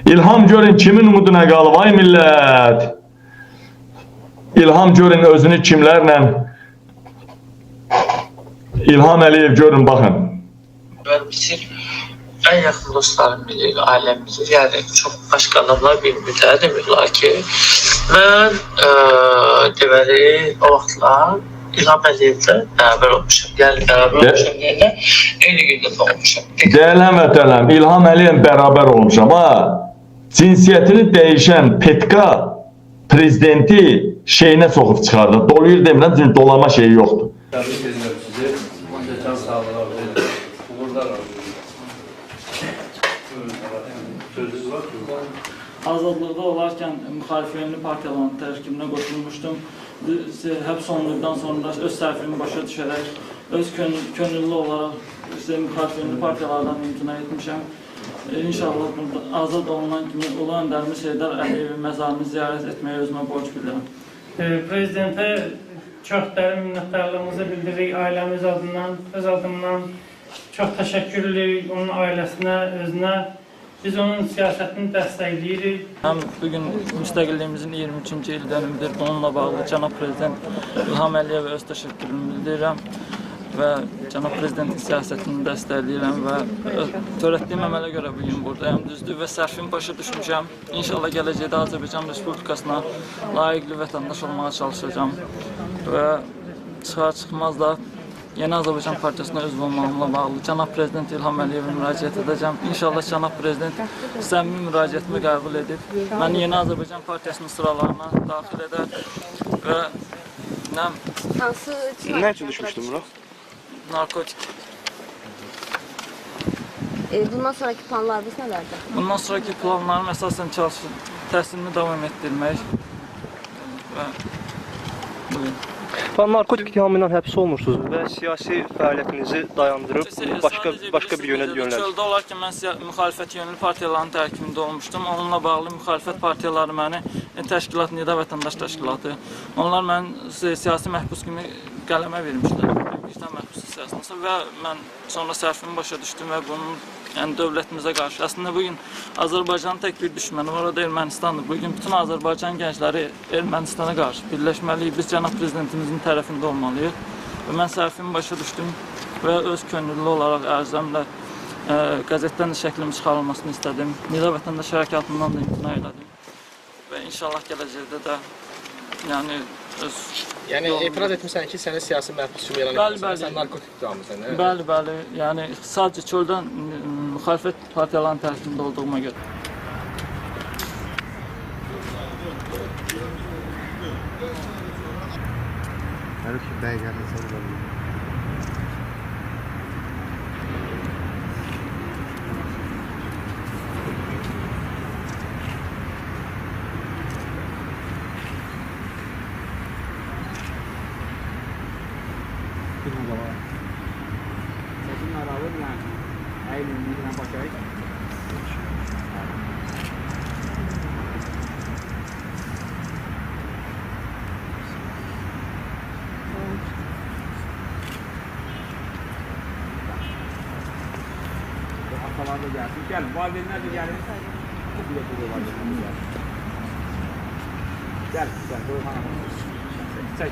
İlham görün kimin umuduna qalıb ay millət. İlham görün özünü kimlərlə. İlham Əliyev görün baxın. Ben bizim en yakın dostlarım bilir, ailem bilir. Yani çok başka adamlar bilmiyor. Demiyorlar ki ben deməli o vaxtlar İlham Əliyevlə beraber olmuşum. Yani beraber olmuşum yerine eyni günde doğmuşum. Değerli vətənəm, İlham Əliyev beraber olmuşam ha. Cinsiyetini değişen Petka prezidenti şeyine sokup çıkardı. Doluyur demirəm, çünkü dolama şeyi yoktu. Tebrik ediyorum sizi. Can sağlığı alıyorum. Uğurlar alıyorum. Sözünüz var mı? Azadlıqda olarkən müxalif yönlü partiyaların tərkibinə qoşulmuşdum. Həbs olunduqdan sonra öz səhvimi başa düşərək, öz könüllü olaraq müxalif yönlü partiyalardan imtina etmişəm. İnşallah azad olunan kimi Ulu Öndərimiz Heydər Əliyevin məzarını ziyarət etməyə özümə borc bilirəm. Prezidentə çox dərin minnətdarlığımızı bildiririk ailəmiz adından, öz adından çox təşəkkür edirik onun ailəsinə, özünə. Biz onun siyasətini dəstəkləyirik. Həm bugün müstəqilliyimizin 23-cü il dönümüdür. Bununla bağlı Cənab Prezident İlham Əliyevə öz təşəkkürümü bildirirəm və Cənab Prezidentin siyasətini dəstəkləyirəm və törətdiyim əmələ görə bugün buradayım. Düzdür və sərfimi başa düşmüşəm. İnşallah gələcəkdə Azərbaycan Respublikasına layiqli vətəndaş olmağa çalışacağam və çıxar-çıxmaz da Yeni Azərbaycan Partiyasına üzv olmağımla bağlı Cənab Prezident İlham Əliyevə müraciət edəcəm. İnşallah Cənab Prezident səmimi müraciətimi qəbul edib, məni Yeni Azərbaycan Partiyasının sıralarına daxil edər və Ne için düşmüştün bura? narkotik. Bundan sonraki planlarınız nelerdir? Bundan sonraki planlarım əsasən təhsilimi davam etdirmək və bugün. Narkotik ittihamıyla həbs olunursunuz və siyasi fəaliyyətinizi dayandırıb başqa bir yönə yönəldir. Çöldə olarkən mən müxalifət yönlü partiyaların tərkibində olmuşdum. Onunla bağlı müxalifət partiyaları məni təşkilat, Nida Vətəndaş Təşkilatı, onlar məni siyasi məhbus kimi qələmə vermişlər. Vicdan məhbus siyasətində və mən sonra səhvimi başa düşdüm və bunun dövlətimizə qarşı. Əslində bugün Azərbaycanın tək bir düşməni var, o da Ermənistandır. Bugün bütün Azərbaycan gəncləri Ermənistana qarşı birləşməliyik. Biz Cənab Prezidentimizin tərəfində olmalıyıq. Və mən səhvimi başa düşdüm və öz könüllü olaraq ərzəmlə qəzetdən də şəklim çıxarılmasını istədim. Nida Vətəndaş Hərəkatından da imtina elədim. Və inşallah gələcəkdə də Yani etiraz etmişsən ki, səni siyasi məhbus kimi elan etmişsən, sən narkotik tutamısan, değil mi? Bəli, bəli. Yəni sadəcə çöldən müxalifət partiyalarının tərkibində olduğuma görə. Her şey belgelerde sanırım. Atalar da gelsin. Gel, valideler de gelin. Gel, gel. Çek.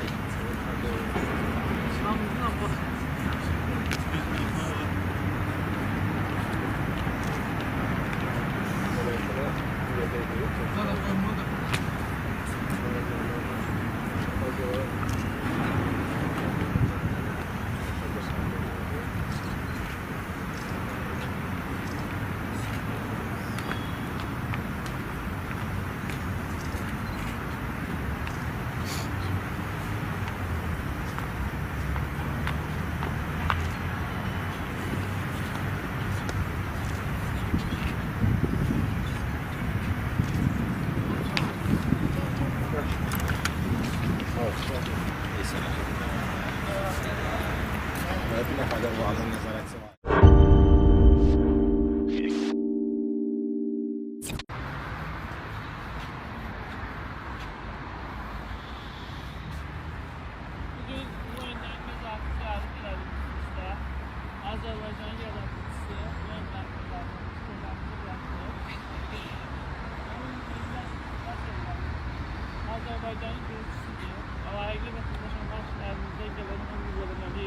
faydanın görüntüsüdür. Alaylı vətəndaşın qarşısında əlimizdə gələn uygulamalı.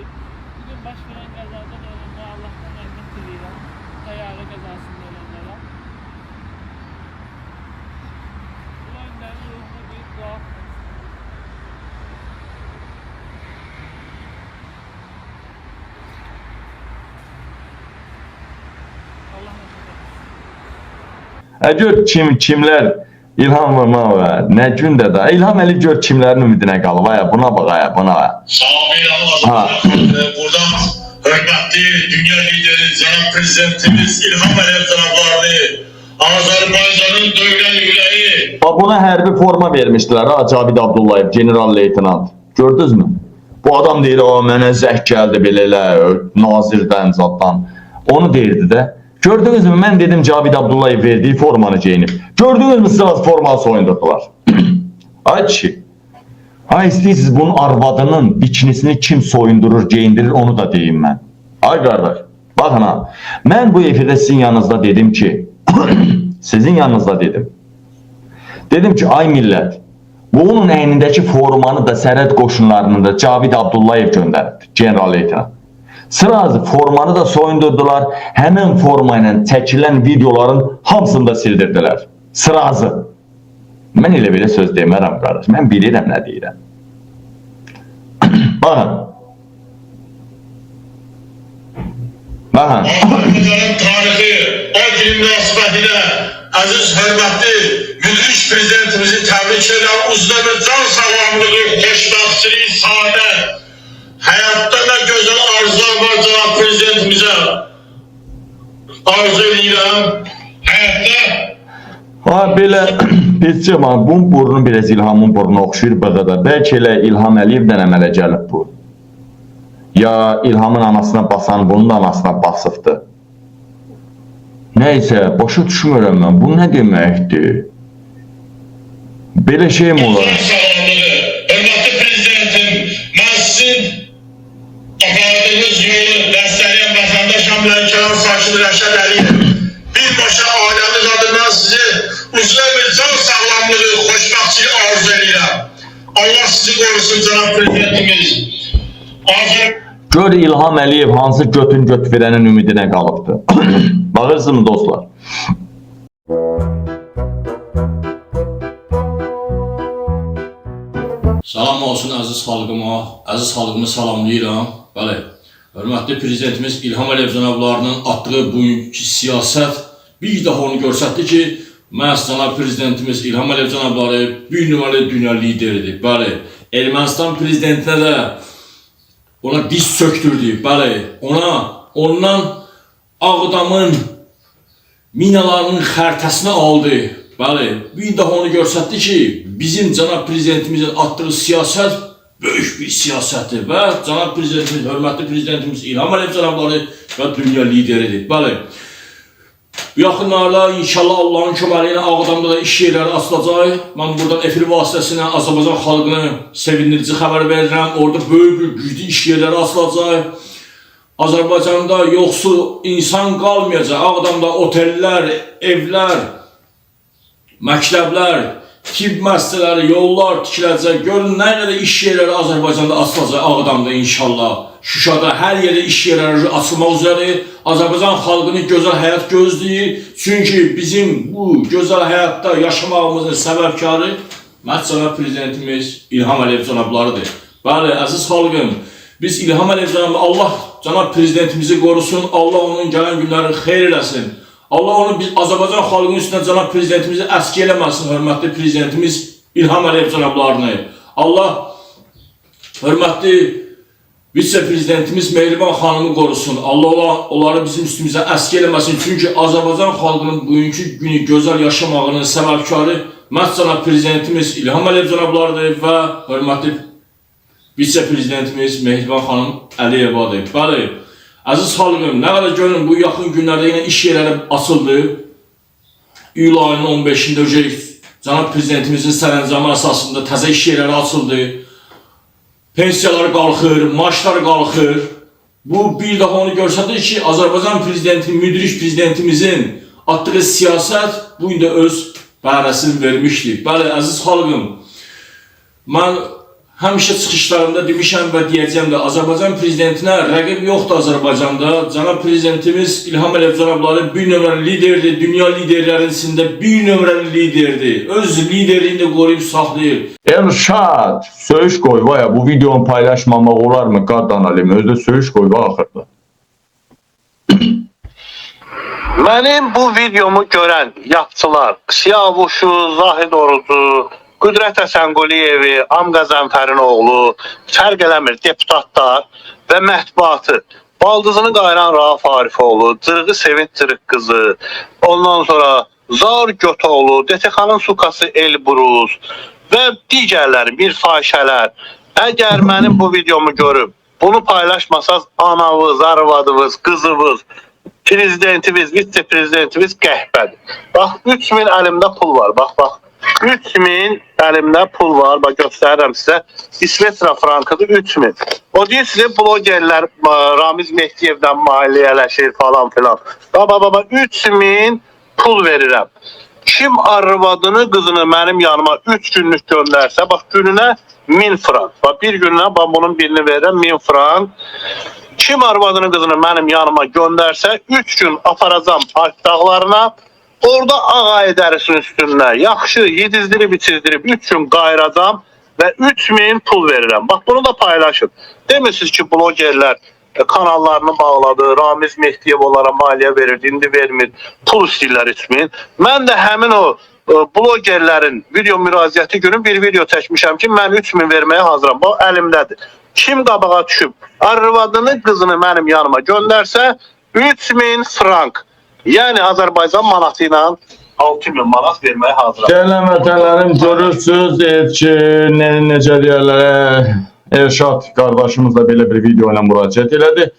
Bugün baş verən qəzadan öləndə Allah'tan rəhmət diləyirəm. Təyyarə qəzasında ölənlərə. Bu önlərin ruhuna bir dua. Allah Gör kimlər İlham Vurmava, nə gündə də İlham Əliyev gör kimlərin ümidinə qalıb, buna bax, buna. Buradan hörmətli dünya lideri Cənab Prezidentimiz İlham Əliyev cənablarını, Azərbaycanın döyülən yüreği. Buna hərbi forma vermişdilər, Cavid Abdullayev, general leytenant. Gördünüz mü? Bu adam deyir, mənə zəh gəldi belə, nazirdən, zaddan. Onu deyirdi də. Gördünüz mü? Mən dedim Cavid Abdullayev verdiği formanı geyinib. Gördünüz mü? Sırası formanı soyundurdular. Ay kişi. Ay istəyirsiniz bunun arvadının bikinisini kim soyundurur, geyindirir onu da deyim mən. Ay qardaş. Baxın ha. Mən bu efirdə sizin yanınızda dedim ki, sizin yanınızda dedim. Dedim ki ay millət, bu onun əynindəki formanı da sərhəd qoşunlarının da Cavid Abdullayev göndərdi. General leytenant. Sırası formanı da soyundurdular. Həmin forma ilə çəkilən videoların hamısını da sildirdilər. Sırası. Mən elə belə söz demərəm qardaş. Mən bilirəm nə deyirəm. Baxın. Baxın. Azərbaycanın tarixi o gün münasibətilə əziz hörmətli müdrik prezidentimizi təbrik edən uzun can sağlamlığı, xoşbəxtçilik, saadət, həyatda nə gözəl arzular var Cənab Prezidentimizə arzu edirəm. Həyatda Belə bizcə bunun burnu biraz İlhamın burnuna oxşuyur bığıda. Bəlkə elə İlham Əliyevdən əmələ gəlib bu. Ya İlhamın anasına basan bunun da anasına basıbdı. Nəysə, başa düşmürəm mən. Bu nə deməkdir? Belə şey mi olur? Hörmətli Prezidentim, mən sizin apardığınız yolu dəstəkleyen vətəndaşam Lənkəran sakini Rəşad Əliyev. Birbaşa ailəmiz adından sizi uzun bir can sağlamlığı, xoşbəxtçiliyi arzu edirəm. Allah sizi qorusun Cənab Prezidentimiz. Gör İlham Əliyev hansı götün göt verənin ümidinə qalıbdı. Baxırsınız dostlar. Salam olsun əziz xalqıma, əziz xalqımı salamlayıram. Bəli, hörmətli Prezidentimiz İlham Əliyev cənablarının atdığı bugünkü siyasət bir daha onu göstərdi ki, məhz cənab Prezidentimiz İlham Əliyev cənabları bir nömrəli dünya lideridir. Bəli, Ermənistan prezidentinə də ona diz söktürdü. Bəli, ondan Ağdamın minalarının xəritəsini aldı. Bəli, bir daha onu göstərdi ki, bizim cənab Prezidentimizin atdığı siyasət böyük bir siyasətdir və cənab Prezidentimiz, hörmətli Prezidentimiz İlham Əliyev cənabları və dünya lideridir. Bəli, yaxınlarda inşallah Allah'ın köməli ilə Ağdamda da iş yerləri açılacaq. Mən buradan efir vasitəsilə Azərbaycan xalqını sevindirici xəbər verirəm. Orada böyük bir güclü iş yerləri açılacaq. Azərbaycanda yoxsul insan qalmayacaq. Ağdamda otellər, evlər, məktəblər, tibb müəssisələri, yollar tikiləcək. Görün nə qədər iş yerləri Azərbaycanda açılacaq Ağdamda inşallah. Şuşada hər yerdə iş yerləri açılmaq üzrədir. Azərbaycan xalqını gözəl həyat gözləyir. Çünki bizim bu gözəl həyatda yaşamağımızın səbəbkarı məhz cənab Prezidentimiz İlham Əliyev cənablarıdır. Bəli, əziz xalqım, biz İlham Əliyev cənabı, Allah cənab Prezidentimizi qorusun, Allah onun gələn günlərini xeyir eləsin. Allah onu Azərbaycan xalqının üstündə cənab Prezidentimizi əski eləməsin, hörmətli Prezidentimiz İlham Əliyev cənablarını. Allah hörmətli Vitse-Prezidentimiz Mehriban xanımı qorusun. Allah onları bizim üstümüzə əski eləməsin. Çünki Azərbaycan xalqının bugünkü günü gözəl yaşamağının səbəbkarı məhz cənab Prezidentimiz İlham Əliyev cənablarıdır və hörmətli Vitse-Prezidentimiz Mehriban xanım Əliyevadır. Bəli, əziz xalqım, nə qədər görün bu yaxın günlərdə yenə iş yerləri açıldı. İyul ayının 15-də cənab Prezidentimizin sərəncamı əsasında təzə iş yerləri açıldı. Pensiyalar qalxır, maaşlar qalxır. Bu bir daha onu göstərir ki, Azərbaycan Prezidenti, müdrik Prezidentimizin atdığı siyasət bu gün də öz bəhrəsini vermişdir. Bəli, əziz xalqım, biz İlham Əliyev cənabı Allah cənab Prezidentimizin İlham Əliyev cənabları və dünya lideridir. Bəli, Azərbaycan Prezidenti müdrik Prezidentimizin atdığı siyasət bu gün də öz bəhrəsini vermişdir. Bəli, əziz xalqım, Mən həmişə çıxışlarımda demişəm və deyəcəm də, Azərbaycan prezidentinə rəqib yoxdur Azərbaycanda. Cənab prezidentimiz İlham Əliyev cənabları bir nömrəli liderdir, dünya liderlərinin içində bir nömrəli liderdir. Öz liderliğini də qoruyub saxlayır. Elşad, söyüş qoy vaya, bu videonu paylaşmamaq olar mı? Qaddan alim, özdə söyüş qoy va axırda. Mənim bu videomu görən yapçılar, Siyavuşu, Zahid Orucu, Qüdrət Həsənquliyevi, Amqa Zənfərin oğlu, fərq eləmir deputatlar və mətbuatı, baldızını qayıran Rauf Arifoğlu, Cırğı Sevinç Cırıq qızı, ondan sonra Zar Götoğlu, DTX-nın Sukası Elbrus və digərləri, bir fahişələr. Əgər mənim bu videomu görüb, bunu paylaşmasaz anavız, arvadınız, qızınız, prezidentimiz, vitse-prezidentimiz qəhbədir. Bax, 3000 əlimdə pul var, bax. 3000 əlimdə pul var, bax göstərirəm sizə. İsveçrə frankıdır 3000. O deyir sizə blogerlər Ramiz Mehdiyevdən maliyyələşir falan filan. Baba 3000 pul verirəm. Kim arvadını, qızını mənim yanıma 3 günlük göndərsə, bax gününə 1000 frank. Bax bir gününə bax bunun birini verirəm 1000 frank. Kim arvadını, qızını mənim yanıma göndərsə 3 gün aparacam Alp dağlarına. Orada ağay dərisinin üstündə yaxşı yedizdirib, içizdirib 3 gün qayıracam və 3000 pul verirəm. Bax bunu da paylaşın. Demirsiniz ki blogerlər kanallarını bağladı, Ramiz Mehdiyev onlara maliyyə verirdi, indi vermir, pul istəyirlər 3000. Mən də həmin o blogerlərin video müraciəti günü bir video çəkmişəm ki, mən 3000 verməyə hazıram. Bu əlimdədir. Kim qabağa düşüb arvadını, qızını mənim yanıma göndərsə 3000 frank. Yəni Azərbaycan manatı ilə 6000 manat verməyə hazıram. Gələn vətənlərim, görürsünüz ki, necə deyərlər, Elşad qardaşımız da belə bir video ilə müraciət elədi.